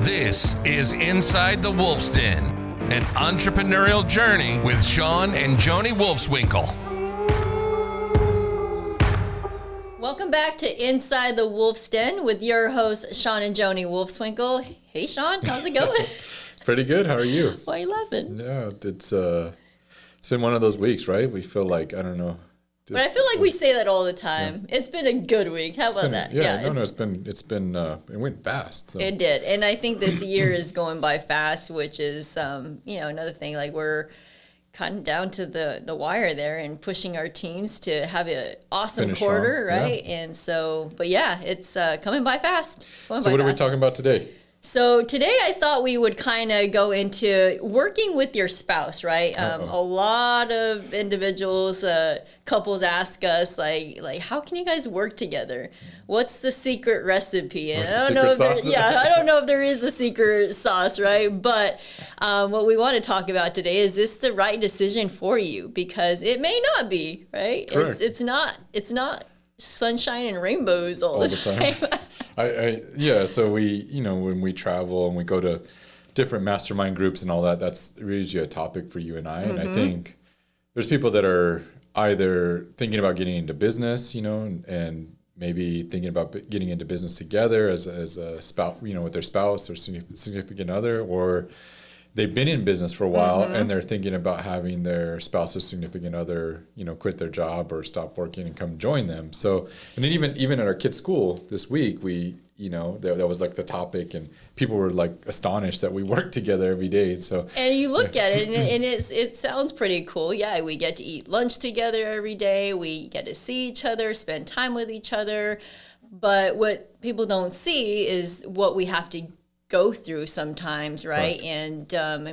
This is Inside the Wolf's Den, an entrepreneurial journey with Shawn and Joni Wolfswinkle. Welcome back to Inside the Wolf's Den with your hosts, Shawn and Joni Wolfswinkle. Hey, Shawn, how's it going? Pretty good. How are you? Why are you laughing? Yeah, it's been one of those weeks, right? We feel like, I don't know. But I feel like we say that all the time. Yeah. It's been a good week. How about that? It went fast. So. It did. And I think this year is going by fast, which is, another thing. Like we're cutting down to the wire there and pushing our teams to have an awesome Finish quarter, strong. right? Yeah. And so, but yeah, it's coming by fast. So what are we talking about today? So today I thought we would kind of go into working with your spouse, right? A lot of individuals, couples ask us like, how can you guys work together? What's the secret recipe? And I don't know if there is a secret sauce, right? But what we want to talk about today is this the right decision for you? Because it may not be, right? Correct. It's not sunshine and rainbows all the time. So we, when we travel and we go to different mastermind groups and all that, that's usually a topic for you and I. And I think there's people that are either thinking about getting into business, and maybe thinking about getting into business together as a spouse, with their spouse or significant other, or they've been in business for a while and they're thinking about having their spouse or significant other, quit their job or stop working and come join them. So, and then even at our kids' school this week, we, that was like the topic, and people were like astonished that we work together every day. So, and you look at it and it sounds pretty cool. Yeah, we get to eat lunch together every day. We get to see each other, spend time with each other. But what people don't see is what we have to go through sometimes, right? And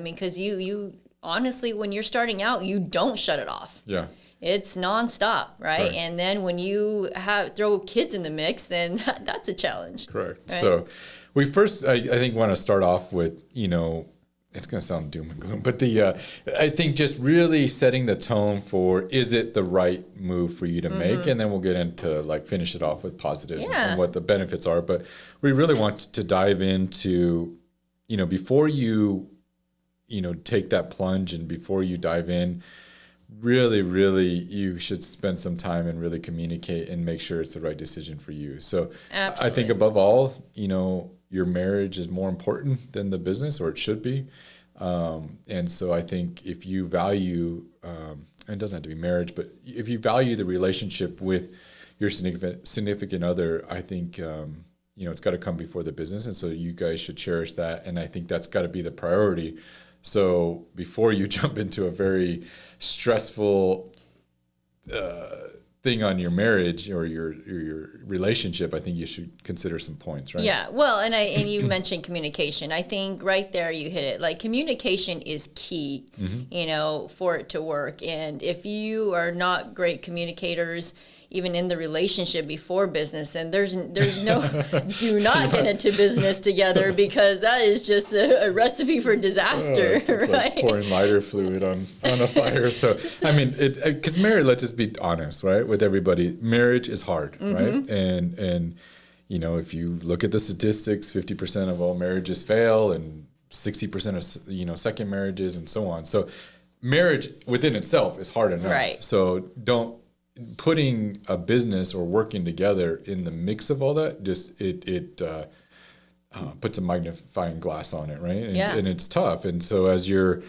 because you honestly, when you're starting out, you don't shut it off. Yeah, it's nonstop, right? And then when you throw kids in the mix, then that's a challenge. Correct. Right? So we first, I think, want to start off with, it's going to sound doom and gloom, but I think just really setting the tone for, is it the right move for you to make? And then we'll get into finish it off with positives and what the benefits are. But we really want to dive into, before you, take that plunge and before you dive in, really, you should spend some time and really communicate and make sure it's the right decision for you. So absolutely. I think above all, your marriage is more important than the business, or it should be. And so I think if you value, and it doesn't have to be marriage, but if you value the relationship with your significant other, I think, it's got to come before the business. And so you guys should cherish that. And I think that's got to be the priority. So before you jump into a very stressful thing on your marriage or your relationship, I think you should consider some points, right? Yeah. Well, and you mentioned communication. I think right there you hit it. Like communication is key, for it to work. And if you are not great communicators, even in the relationship before business, and there's no do not get into business together, because that is just a recipe for disaster. It's right? like pouring lighter fluid on a fire. So I mean, because marriage, let's just be honest, right, with everybody, marriage is hard, right? And if you look at the statistics, 50% of all marriages fail, and 60% of second marriages, and so on. So marriage within itself is hard enough. Right. So putting a business or working together in the mix of all that, just it puts a magnifying glass on it, right? And it's tough. And so as you're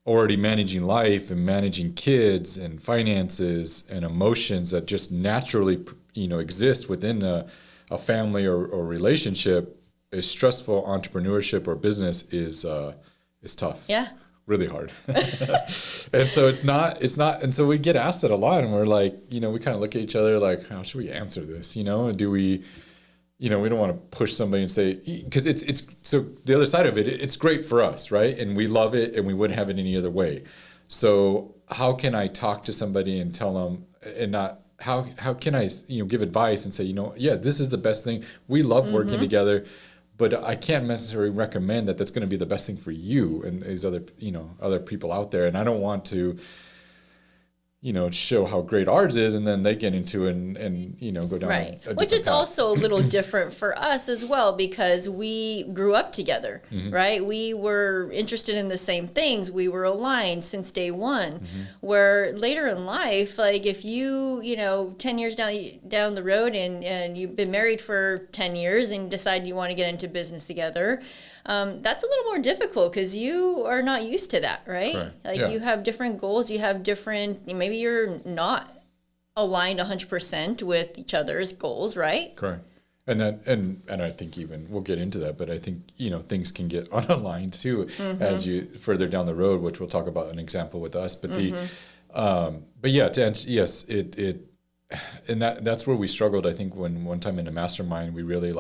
already managing life and managing kids and finances and emotions that just naturally exist within a family or relationship, a stressful entrepreneurship or business is tough. Yeah. Really hard. And so it's not, and so we get asked that a lot, and we're like, we kind of look at each other like, how should we answer this? Do we, we don't want to push somebody and say, because it's, so the other side of it, it's great for us, right? And we love it and we wouldn't have it any other way. So how can I talk to somebody and tell them, and not, how can I, give advice and say, this is the best thing. We love working together. But I can't necessarily recommend that that's going to be the best thing for you and these other, other people out there. And I don't want to, show how great ours is, and then they get into it and go down Right. a Which different is path. also a little different for us as well, because we grew up together, right? We were interested in the same things. We were aligned since day one. Where later in life, like if you 10 years down the road and you've been married for 10 years and decide you want to get into business together, that's a little more difficult because you are not used to that, right? Correct. Like Yeah. you have different goals, you have different, maybe you're not aligned 100% with each other's goals, right? Correct. And I think even we'll get into that, but I think things can get unaligned too as you further down the road, which we'll talk about an example with us. But but yeah, to answer, yes, and that's where we struggled. I think when one time in a mastermind, we really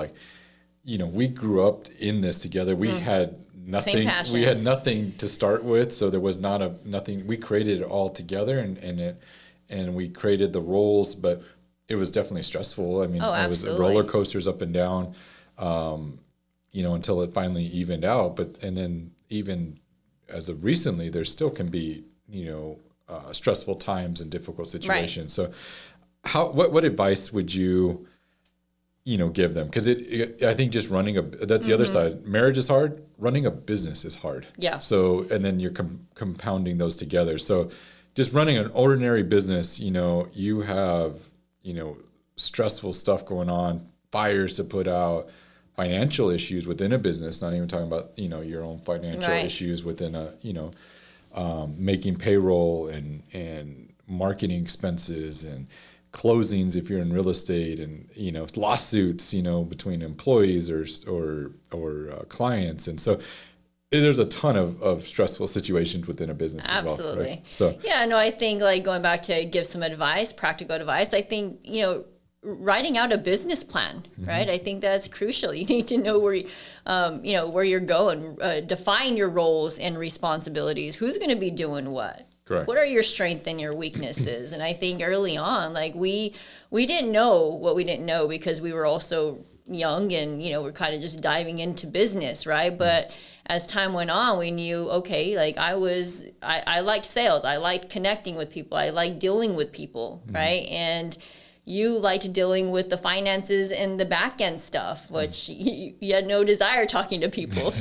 we grew up in this together. We had nothing. We had passions. nothing to start with, so there was nothing. We created it all together, and we created the roles, but it was definitely stressful. I mean, it was absolutely. roller coasters up and down, until it finally evened out. And then even as of recently, there still can be, stressful times and difficult situations. So what advice would you, give them? Because I think just that's the other side. Marriage is hard. Running a business is hard. Yeah. So, and then you're compounding those together. So just running an ordinary business, you have, stressful stuff going on, fires to put out, financial issues within a business, not even talking about, your own financial Right. issues within making payroll and marketing expenses and closings if you're in real estate, and lawsuits between employees or clients. And so there's a ton of stressful situations within a business Absolutely. as well, right? So Yeah, no, I think going back to give some advice, practical advice, I think, writing out a business plan, right? I think that's crucial. You need to know where you're going, define your roles and responsibilities. Who's going to be doing what? Correct. What are your strengths and your weaknesses? And I think early on, we didn't know what we didn't know because we were also young and, we're kind of just diving into business, right? But as time went on, we knew, okay, I liked sales. I liked connecting with people. I liked dealing with people, right? And you liked dealing with the finances and the back end stuff, which you had no desire talking to people,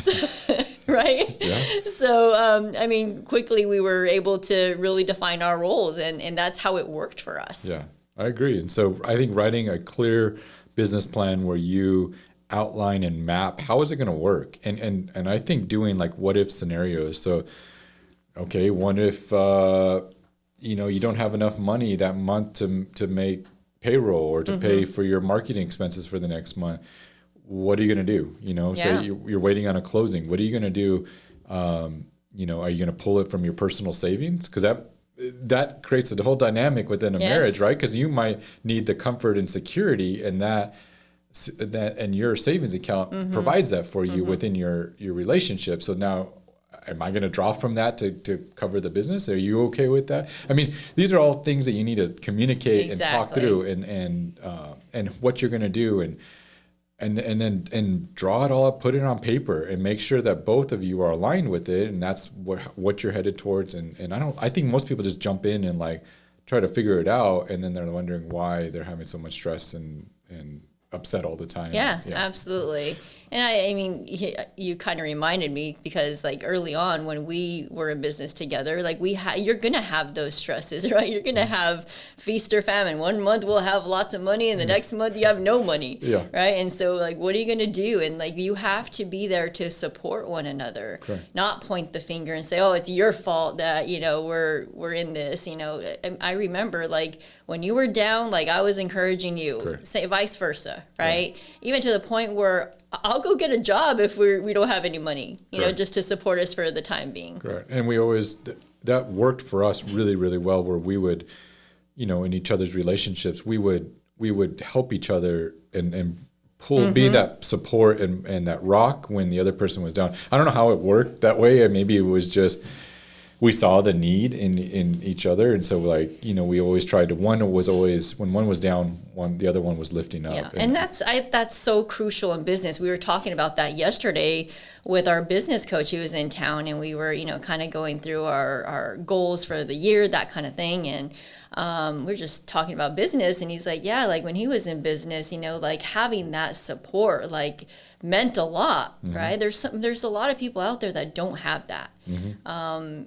right? Yeah. So, quickly we were able to really define our roles, and that's how it worked for us. Yeah, I agree. And so I think writing a clear business plan where you outline and map how is it going to work, and I think doing what if scenarios. So, okay, what if you don't have enough money that month to make payroll or to pay for your marketing expenses for the next month? What are you going to do? Say you're waiting on a closing. What are you going to do? Are you going to pull it from your personal savings? Because that creates a whole dynamic within a marriage, right? Because you might need the comfort and security, and that and your savings account provides that for you within your relationship. So now, am I going to draw from that to cover the business? Are you okay with that? I mean, these are all things that you need to communicate and talk through, and what you're going to do, and then draw it all up, put it on paper, and make sure that both of you are aligned with it, and that's what you're headed towards. And I think most people just jump in and try to figure it out, and then they're wondering why they're having so much stress and upset all the time. Yeah, absolutely. And you kind of reminded me because early on when we were in business together, you're going to have those stresses, right? You're going to have feast or famine. One month we'll have lots of money and the next month you have no money, right? And so what are you going to do? And you have to be there to support one another, not point the finger and say, oh, it's your fault that, we're in this, I remember when you were down, I was encouraging you, say vice versa, right? Even to the point where I'll go get a job if we don't have any money, just to support us for the time being. Correct. And we always, that worked for us really, really well, where we would, in each other's relationships, we would help each other and pull, be that support and that rock when the other person was down. I don't know how it worked that way. Maybe it was just, we saw the need in each other. And so like, we always tried to, when one was down, the other one was lifting up. Yeah. And that's so crucial in business. We were talking about that yesterday with our business coach who was in town, and we were, kind of going through our goals for the year, that kind of thing. And we're just talking about business, and he's like, yeah, like when he was in business, like having that support, like meant a lot, right? There's a lot of people out there that don't have that.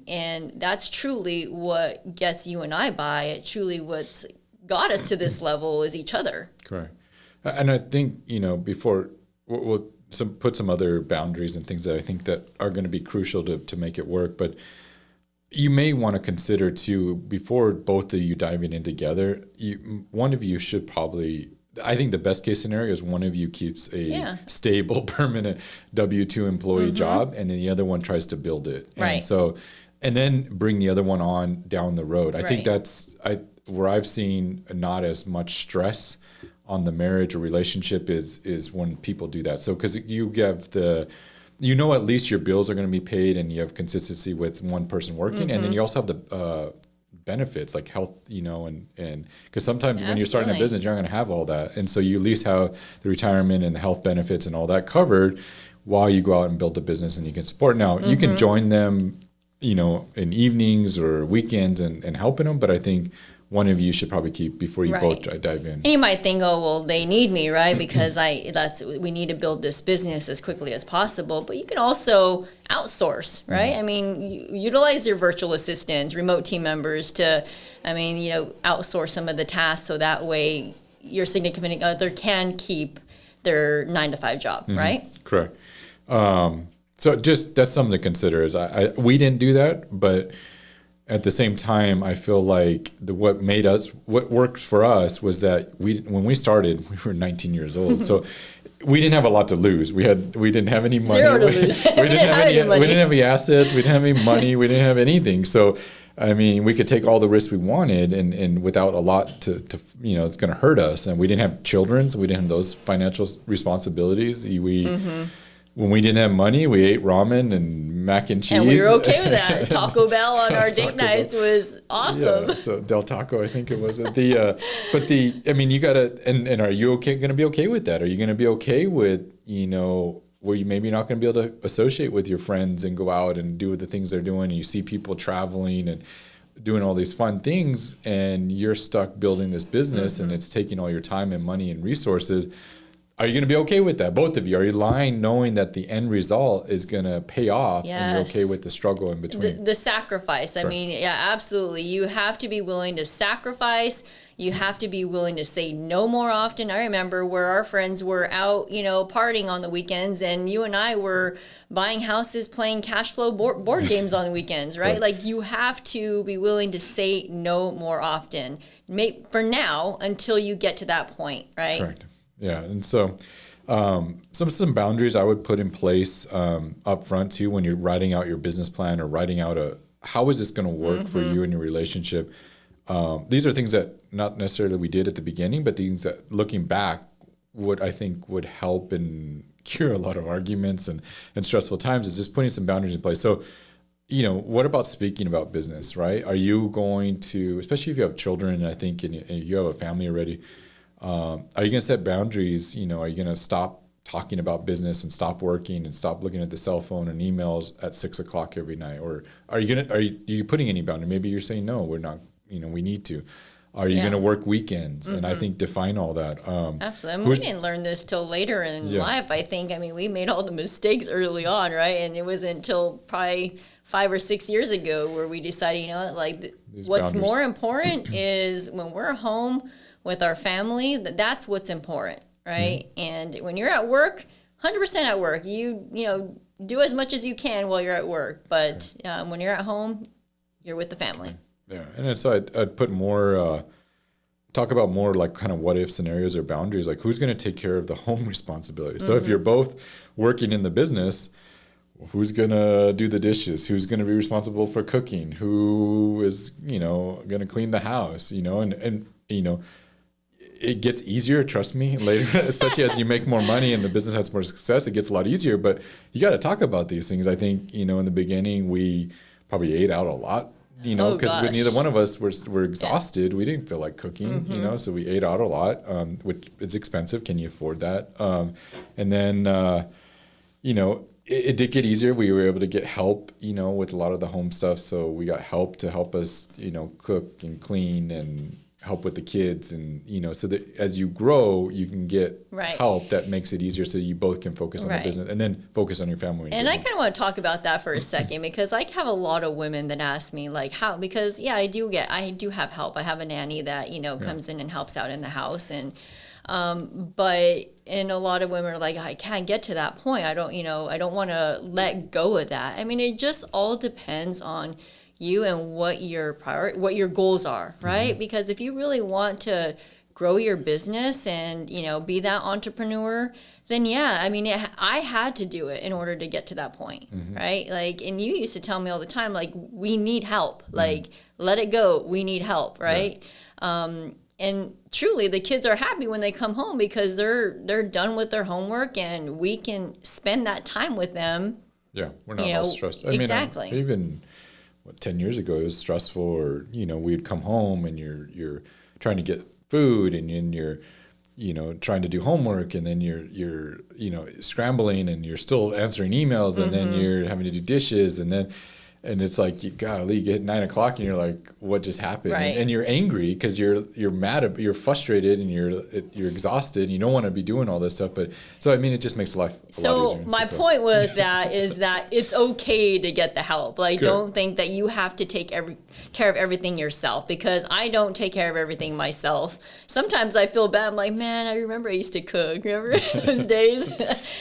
And that's truly what gets you and I by. It truly what's got us to this level is each other. Correct. And I think, before we'll put some other boundaries and things that I think that are going to be crucial to make it work. But you may want to consider too, before both of you diving in together, one of you should probably, I think the best case scenario is one of you keeps a stable, permanent W-2 employee job, and then the other one tries to build it. Right. And so, and then bring the other one on down the road. I think that's where I've seen not as much stress on the marriage or relationship is when people do that. So, because you have at least your bills are going to be paid, and you have consistency with one person working, and then you also have the benefits like health, and because sometimes when you're starting a business, you're not going to have all that, and so you at least have the retirement and the health benefits and all that covered while you go out and build a business, and you can support. Now you can join them, in evenings or weekends and helping them, but I think one of you should probably keep before you both dive in. And you might think, oh, well, they need me, right? Because we need to build this business as quickly as possible. But you can also outsource, right? I mean, utilize your virtual assistants, remote team members to, outsource some of the tasks so that way your significant other can keep their 9-to-5 job, right? Correct. So just that's something to consider. Is we didn't do that, but at the same time, I feel like what worked for us was that when we started, we were 19 years old. So we didn't have a lot to lose. We didn't have any money. Zero to lose. We didn't have any assets. We didn't have any money. We didn't have anything. So, we could take all the risks we wanted and without a lot to it's going to hurt us. And we didn't have children, so we didn't have those financial responsibilities. When we didn't have money, we ate ramen and mac and cheese. And we were okay with that. Taco Bell on our date nights was awesome. Yeah, so Del Taco, I think it was. You gotta, and are you going to be okay with that? Are you going to be okay with, where you maybe not going to be able to associate with your friends and go out and do the things they're doing, and you see people traveling and doing all these fun things, and you're stuck building this business and it's taking all your time and money and resources. Are you going to be okay with that? Both of you. Are you lying knowing that the end result is going to pay off and you're okay with the struggle in between? The sacrifice. I mean, yeah, absolutely. You have to be willing to sacrifice. You have to be willing to say no more often. I remember where our friends were out, partying on the weekends, and you and I were buying houses, playing cash flow board games on the weekends, right? Like you have to be willing to say no more often, for now, until you get to that point, right? Correct. Yeah, and so some boundaries I would put in place up front too when you're writing out your business plan or writing out how is this going to work for you and your relationship. These are things that not necessarily we did at the beginning, but things that looking back would help and cure a lot of arguments and stressful times is just putting some boundaries in place. So, what about speaking about business, right? Are you going to, especially if you have children, I think, and you have a family already, are you going to set boundaries? Are you going to stop talking about business and stop working and stop looking at the cell phone and emails at 6:00 every night? Or are you putting any boundary? Maybe you're saying, no, we're not, we need to. Are you going to work weekends? And I think define all that. Absolutely. We didn't learn this till later in life, I think. We made all the mistakes early on, right? And it wasn't until probably 5 or 6 years ago where we decided, what's boundaries. More important is when we're home with our family, that's what's important, right? And when you're at work, 100% at work, you do as much as you can while you're at work. But when you're at home, you're with the family. Yeah, and so I'd put more, talk about more like kind of what if scenarios or boundaries, like who's going to take care of the home responsibility. So if you're both working in the business, who's going to do the dishes? Who's going to be responsible for cooking? Who is, going to clean the house, and it gets easier, trust me, later, especially as you make more money and the business has more success, it gets a lot easier, but you got to talk about these things. I think, in the beginning, we probably ate out a lot, you know, Oh, because gosh. neither one of us were exhausted. We didn't feel like cooking, you know, so we ate out a lot, which is expensive. Can you afford that? And then, you know, it did get easier. We were able to get help, you know, with a lot of the home stuff. So we got help to help us, you know, cook and clean and help with the kids. And, you know, so that as you grow, you can get Right. help that makes it easier so you both can focus on the Right. business and then focus on your family. And I kind of want to talk about that for a second because I have a lot of women that ask me like how, because yeah, I do have help. I have a nanny that, you know, comes in and helps out in the house, and and a lot of women are like, I can't get to that point. I don't want to let go of that. I mean, it just all depends on you and what your what your goals are, right? Because if you really want to grow your business and, you know, be that entrepreneur, then yeah, I mean, I had to do it in order to get to that point, right? Like, and you used to tell me all the time, like, we need help, like, let it go, we need help, right? And truly, the kids are happy when they come home because they're done with their homework and we can spend that time with them. Yeah, we're not You all know, stressed. exactly. Even 10 years ago, it was stressful. Or, you know, we'd come home and you're trying to get food and you're, you know, trying to do homework, and then you're you know, scrambling and you're still answering emails, and then you're having to do dishes, and it's like, you get 9 o'clock and you're like, what just happened? Right. And you're angry because you're mad, you're frustrated, and you're exhausted. And you don't want to be doing all this stuff. But so, I mean, it just makes life a lot So easier. my point with that is that it's okay to get the help. Like, Good. don't think that you have to take care of everything yourself, because I don't take care of everything myself. Sometimes I feel bad. I'm like, man, I remember I used to cook. Remember those days?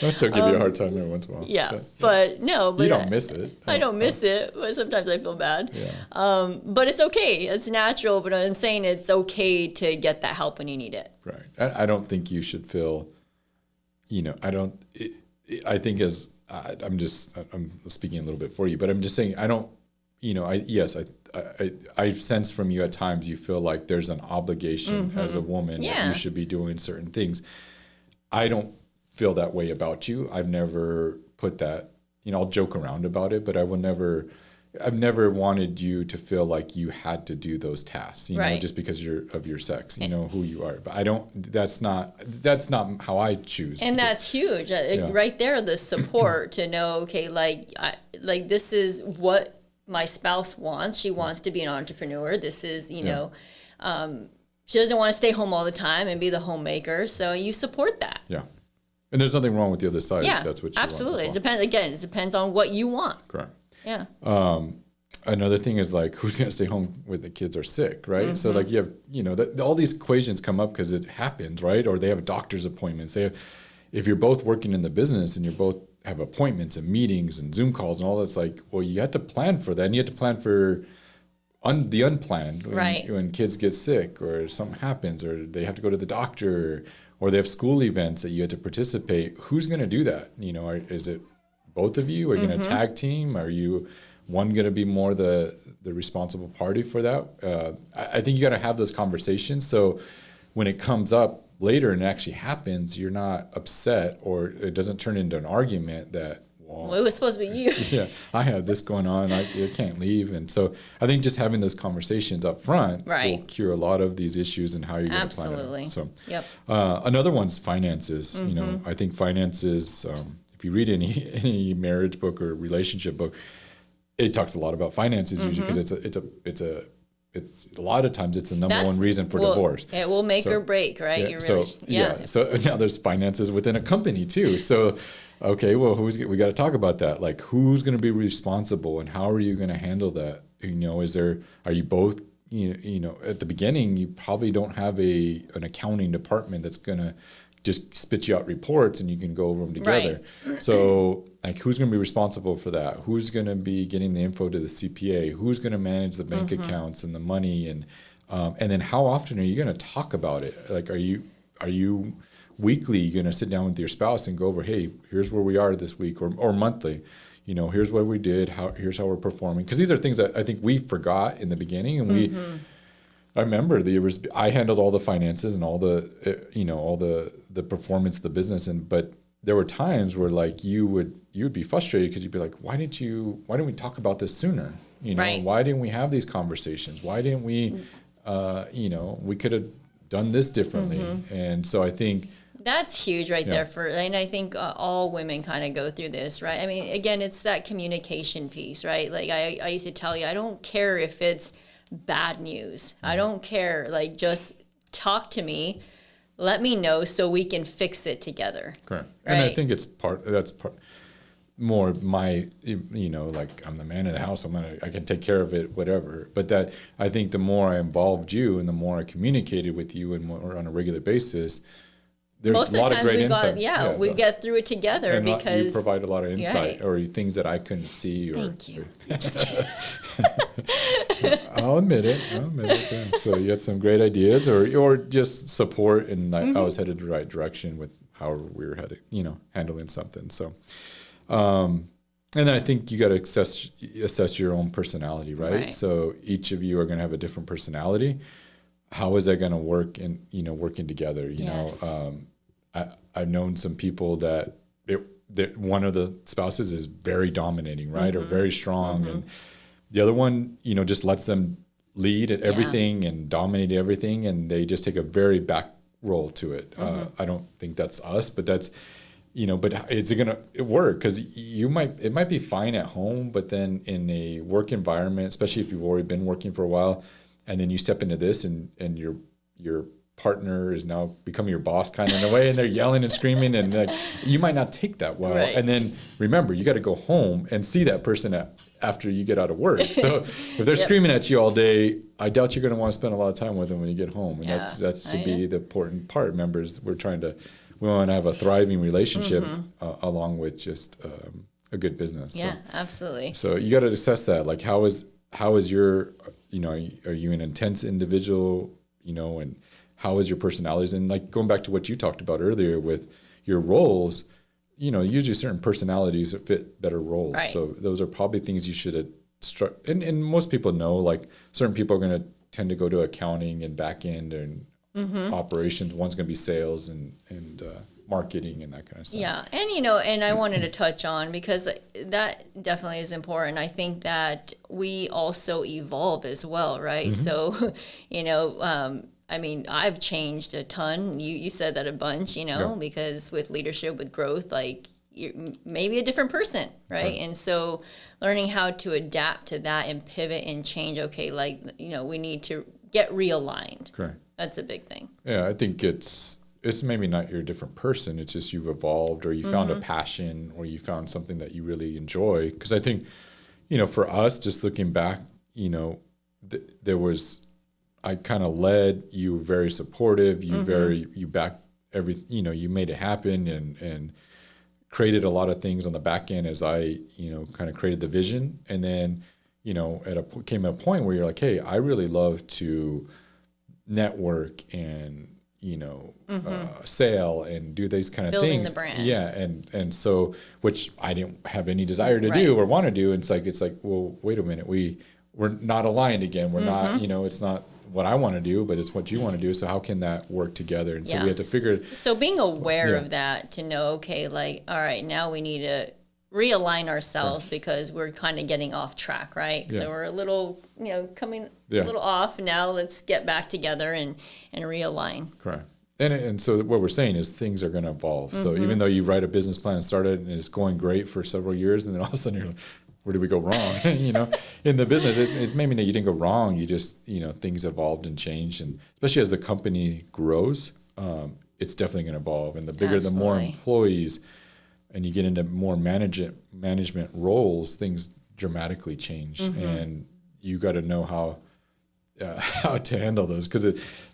I still give you a hard time every once in a while. Yeah, but no, but You don't miss it. I don't miss it, but sometimes I feel bad. Yeah. But it's okay. It's natural. But I'm saying it's okay to get that help when you need it. Right. I don't think you should feel, you know, I think I'm speaking a little bit for you, but I'm just saying, I don't, you know, I sense from you at times you feel like there's an obligation as a woman that Yeah. you should be doing certain things. I don't feel that way about you. I've never put that, you know, I'll joke around about it, but I've never wanted you to feel like you had to do those tasks, you know, Right. just because you're of your sex, you know, who you are. But that's not how I choose. And that's huge. Right there, the support to know, okay, like this is what my spouse wants. She wants to be an entrepreneur. This is, you know, she doesn't want to stay home all the time and be the homemaker. So you support that. Yeah. And there's nothing wrong with the other side Yeah, if that's what you absolutely. want. It depends. Again, it depends on what you want. Correct. Yeah. Another thing is like, who's going to stay home when the kids are sick, right? So like you have, you know, all these equations come up because it happens, right? Or they have doctor's appointments. If you're both working in the business and you both have appointments and meetings and Zoom calls and all that's, like, well, you have to plan for that. And you have to plan for the unplanned, Right. when kids get sick or something happens or they have to go to the doctor or they have school events that you have to participate. Who's going to do that? You know, is it both of you? Are you going to tag team? Are you one going to be more the responsible party for that? I think you got to have those conversations. So when it comes up later and it actually happens, you're not upset or it doesn't turn into an argument that, Well, it was supposed to be you. yeah, I had this going on. I can't leave. And so I think just having those conversations up front Right. will cure a lot of these issues and how you're going to plan it. Absolutely. So Yep. another one's finances. You know, I think finances, if you read any marriage book or relationship book, it talks a lot about finances usually because it's a lot of times it's the number one reason for divorce. It will make or break, right? Yeah, You really, So now there's finances within a company too. So, okay, well, we got to talk about that. Like, who's going to be responsible, and how are you going to handle that? You know, are you both? You know, at the beginning, you probably don't have an accounting department that's going to just spit you out reports and you can go over them together. Right. So, like, who's going to be responsible for that? Who's going to be getting the info to the CPA? Who's going to manage the bank accounts and the money? And then how often are you going to talk about it? Like, are you weekly going to sit down with your spouse and go over, hey, here's where we are this week, or monthly? You know, here's what we did. Here's how we're performing. Because these are things that I think we forgot in the beginning, and I remember I handled all the finances and all the performance of the business, but there were times where like you would be frustrated because you'd be like, why didn't we talk about this sooner? You know, Right. why didn't we have these conversations? Why didn't we, you know, we could have done this differently. And so I think that's huge right there and I think all women kind of go through this, right? I mean, again, it's that communication piece, right? Like I used to tell you, I don't care if it's bad news. I don't care. Like, just talk to me, let me know so we can fix it together. correct. Right. And I think it's that's part more my, you know, like I'm the man of the house. I can take care of it, whatever. But that I think the more I involved you and the more I communicated with you and more on a regular basis, there's Most a of lot the of times great we got, insight. we get through it together and because you provide a lot of insight Right. or things that I couldn't see. Or, Thank you. I'll admit it. Yeah. So you had some great ideas, or just support, and I was headed the right direction with how we were headed, you know, handling something. So, and then I think you got to assess your own personality, right? Right. So each of you are going to have a different personality. How is that going to work in, you know, working together? You Yes. know, I've known some people that one of the spouses is very dominating, right, or very strong, and the other one, you know, just lets them lead at everything and dominate everything, and they just take a very back role to it. I don't think that's us, but that's, you know, but it's gonna work because it might be fine at home, but then in a work environment, especially if you've already been working for a while, and then you step into this, and your partner is now becoming your boss kind of in a way, and they're yelling and screaming, and like, you might not take that well. Right. And then remember, you got to go home and see that person after you get out of work. So if they're screaming at you all day, I doubt you're going to want to spend a lot of time with them when you get home. And that's to be the important part. Remember, is we want to have a thriving relationship along with just a good business. Yeah, So, absolutely. so you got to assess that. Like, how is your, you know, are you an intense individual, you know, and how is your personalities? And like going back to what you talked about earlier with your roles, you know, usually certain personalities that fit better roles. Right. So those are probably things you should have and most people know, like certain people are going to tend to go to accounting and back end and operations. One's going to be sales and marketing and that kind of stuff. Yeah, and you know, and I wanted to touch on, because that definitely is important. I think that we also evolve as well, right? So, you know, I mean, I've changed a ton. You said that a bunch, you know, because with leadership, with growth, like you're maybe a different person, right? And so learning how to adapt to that and pivot and change, okay, like, you know, we need to get realigned. Correct. That's a big thing. Yeah, I think it's maybe not you're a different person. It's just you've evolved, or you found a passion, or you found something that you really enjoy. Because I think, you know, for us, just looking back, you know, I kind of led. You were very supportive. You backed you know, you made it happen and created a lot of things on the back end as I, you know, kind of created the vision. And then, you know, came a point where you're like, hey, I really love to network and, you know, sell and do these kind of Building things. the brand. Yeah. And so, which I didn't have any desire to Right. do or want to do. And it's like, well, wait a minute. We're not aligned again. We're not, you know, it's not what I want to do, but it's what you want to do. So how can that work together? And so we had to figure. So being aware of that, to know, okay, like, all right, now we need to realign ourselves because we're kind of getting off track, right? Yeah. So we're a little, you know, coming a little off. Now let's get back together and realign. Correct. And so what we're saying is things are going to evolve. So even though you write a business plan and start it and it's going great for several years, and then all of a sudden you're like, where did we go wrong? You know, in the business, it's maybe that you didn't go wrong. You just, you know, things evolved and changed. And especially as the company grows, it's definitely going to evolve. And the bigger, the more employees, and you get into more management roles, things dramatically change. And you got to know how to handle those. Because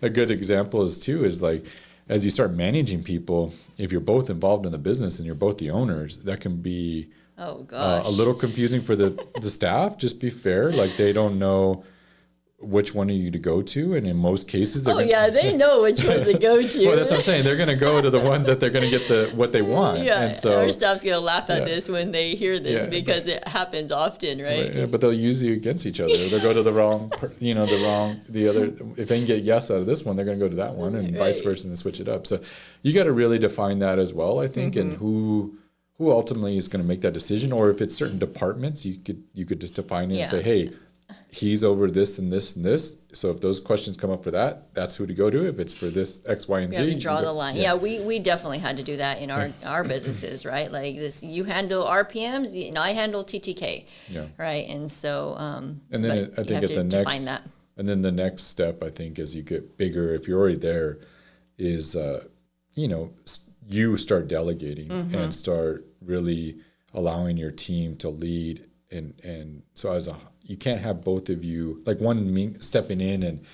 a good example is like, as you start managing people, if you're both involved in the business and you're both the owners, that can be a little confusing for the staff. Just be fair. Like, they don't know which one are you to go to, and in most cases, they know which ones to go to. Well, that's what I'm saying. They're going to go to the ones that they're going to get what they want. Yeah, and so our staff's gonna laugh at this when they hear this because it happens often, right? Yeah, but they'll use you against each other. They'll go to the wrong, the other. If they can get yes out of this one, they're going to go to that one, and vice versa, and switch it up. So you got to really define that as well, I think, and who who ultimately is going to make that decision. Or if it's certain departments, you could just define it and say, hey, he's over this and this and this. So if those questions come up for that, that's who to go to. If it's for this X, Y, and Z, you have to draw the line. Yeah, we definitely had to do that in our businesses, right? Like this, you handle RPMs, and I handle TTK, right? And so, and then I think and then the next step, I think, as you get bigger, if you're already there, is you start delegating and start really allowing your team to lead, and so you can't have both of you, like one stepping in and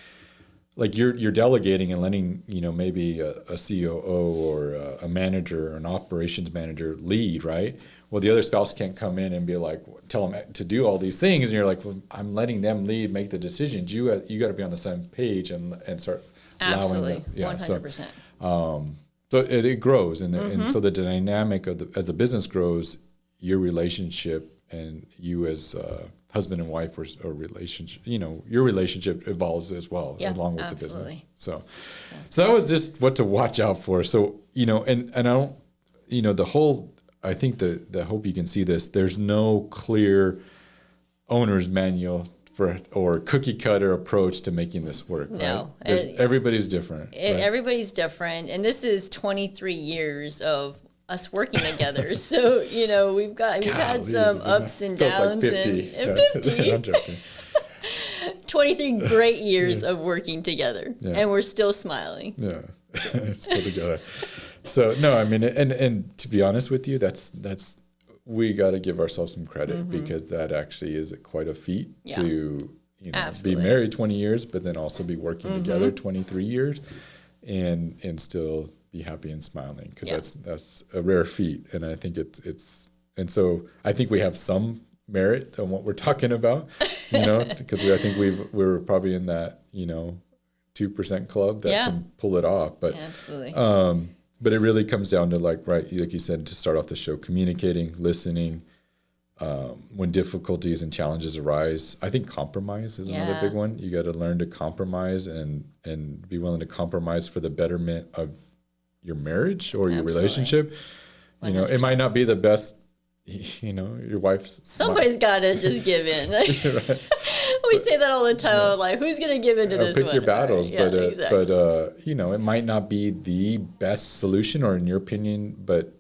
like you're delegating and letting maybe a COO or a manager or an operations manager lead, right? Well, the other spouse can't come in and be like, tell them to do all these things, and you're like, well, I'm letting them lead, make the decisions. You got to be on the same page and start absolutely allowing them. 100%. So it grows, and so the dynamic as the business grows, your relationship and you as husband and wife or relationship, your relationship evolves as well along with the business. So that was just what to watch out for. So and I don't, the whole. I think the hope you can see this. There's no clear owner's manual or cookie cutter approach to making this work. No, right? Everybody's different. Right? Everybody's different, and this is 23 years of us working together. So we've had some ups and downs, like 50. and 50. I'm joking. 23 great years of working together, and we're still smiling. Yeah, still together. So no, I mean, and to be honest with you, that's we got to give ourselves some credit because that actually is quite a feat to be married 20 years, but then also be working together 23 years, and still be happy and smiling, because that's a rare feat, and I think it's and so I think we have some merit on what we're talking about, because I think we're probably in that 2% club that can pull it off, but absolutely. But it really comes down to like you said, to start off the show, communicating, listening, when difficulties and challenges arise. I think compromise is another big one. You got to learn to compromise and be willing to compromise for the betterment of your marriage or your relationship. 100%. It might not be the best. Your wife's. Somebody's got to just give in. Right. We say that all the time. Like, who's going to give in to this pick one? Your battles, right. but it might not be the best solution, or in your opinion, but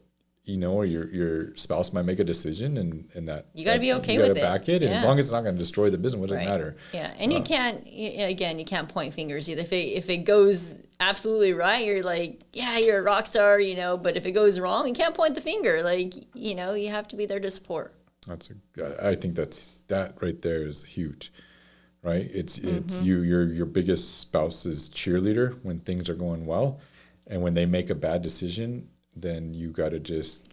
or your spouse might make a decision, and that you got to be okay with it. You got to back it, and as long as it's not going to destroy the business, what does it matter? Yeah, and you can't point fingers either. If it goes absolutely right, you're like, yeah, you're a rock star, But if it goes wrong, you can't point the finger. Like, you have to be there to support. I think that right there is huge, right? It's your biggest spouse's cheerleader when things are going well, and when they make a bad decision, then you got to just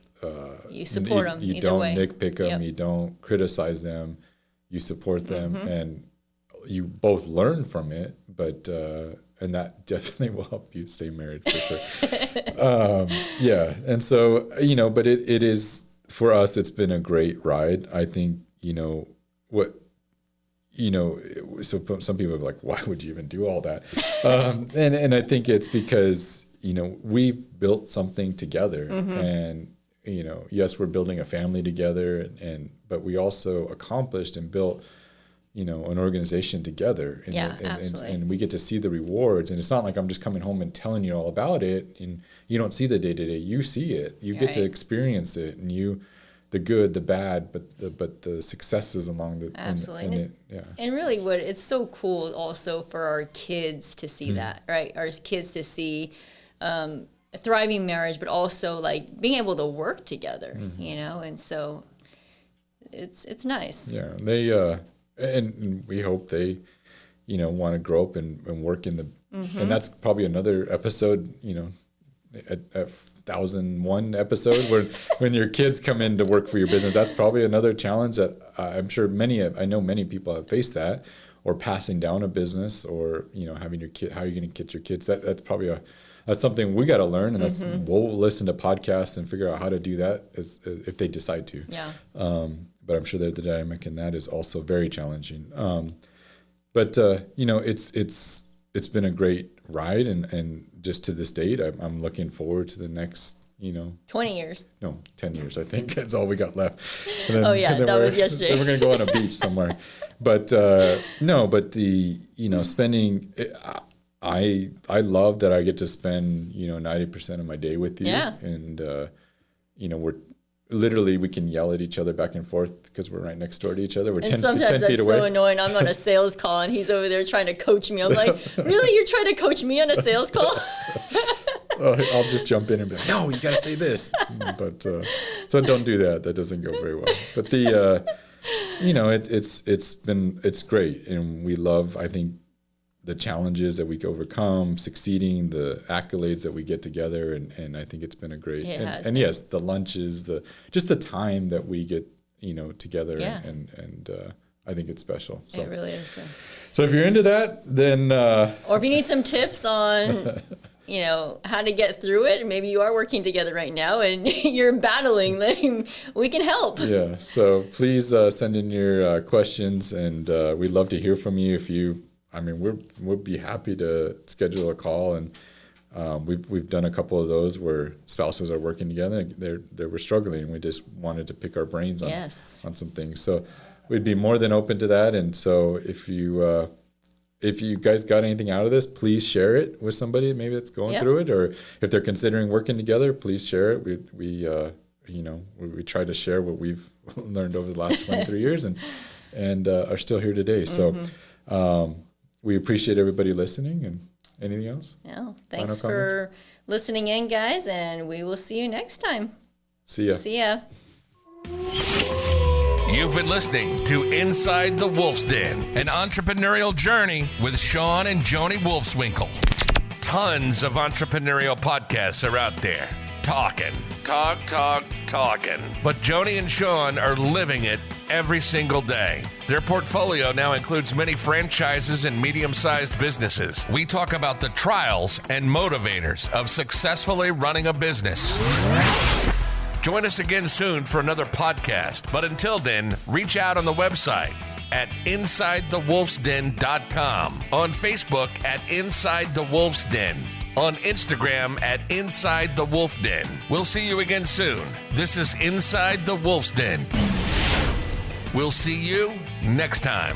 you support them. You don't nitpick them. You don't criticize them. You support them, and you both learn from it. But and that definitely will help you stay married for sure. And so but it is, for us, it's been a great ride. I think so some people are like, why would you even do all that? And I think it's because we've built something together, and yes, we're building a family together, but we also accomplished and built an organization together, and we get to see the rewards. And it's not like I'm just coming home and telling you all about it, and you don't see the day-to-day. You see it, you get to experience it, and the good, the bad, but the successes along the absolutely. And really, it's so cool also for our kids to see that, right? Our kids to see a thriving marriage, but also like being able to work together, and so it's nice. Yeah, they and we hope they want to grow up and work in the and that's probably another episode, at 1001 episode when your kids come in to work for your business. That's probably another challenge that I'm sure I know many people have faced that, or passing down a business, or having your kid. How are you going to get your kids? That's probably that's something we got to learn, and we'll listen to podcasts and figure out how to do that if they decide to. Yeah. But I'm sure that the dynamic in that is also very challenging. But it's been a great ride, and just to this date, I'm looking forward to the next 20 years. No, 10 years, I think. That's all we got left. And then, Oh, yeah, that was yesterday. Then we're going to go on a beach somewhere. But no, but the, spending, I love that I get to spend, 90% of my day with you. Yeah. And, we're literally, we can yell at each other back and forth because we're right next door to each other. We're 10 sometimes feet that's away. so annoying. I'm on a sales call and he's over there trying to coach me. I'm like, really? You're trying to coach me on a sales call? I'll just jump in and be like, no, you got to say this. But so don't do that. That doesn't go very well. But the, it's great. And we love, I think, the challenges that we overcome, succeeding, the accolades that we get together. And I think it's been a great, and yes, the lunches, just the time that we get, together. Yeah. And I think it's special. So. It really is. So if you're into that, then. Or if you need some tips on, how to get through it, maybe you are working together right now and you're battling, then we can help. Yeah. So please send in your questions, and we'd love to hear from you. If you, we'll be happy to schedule a call, and we've done a couple of those where spouses are working together. They were struggling, and we just wanted to pick our brains on some things. So we'd be more than open to that. And so if you guys got anything out of this, please share it with somebody maybe that's going through it, or if they're considering working together, please share it. We try to share what we've learned over the last 23 years and are still here today. So we appreciate everybody listening. And anything else? No, thanks for listening in, guys, and we will see you next time. See ya. See ya. You've been listening to Inside the Wolf's Den, an entrepreneurial journey with Shawn and Joni Wolfswinkle. Tons of entrepreneurial podcasts are out there, talking. But Joni and Shawn are living it every single day. Their portfolio now includes many franchises and medium-sized businesses. We talk about the trials and motivators of successfully running a business. Join us again soon for another podcast. But until then, reach out on the website at InsideTheWolfsDen.com, on Facebook at Inside the Wolf's Den, on Instagram at Inside the Wolf Den. We'll see you again soon. This is Inside the Wolf's Den. We'll see you next time.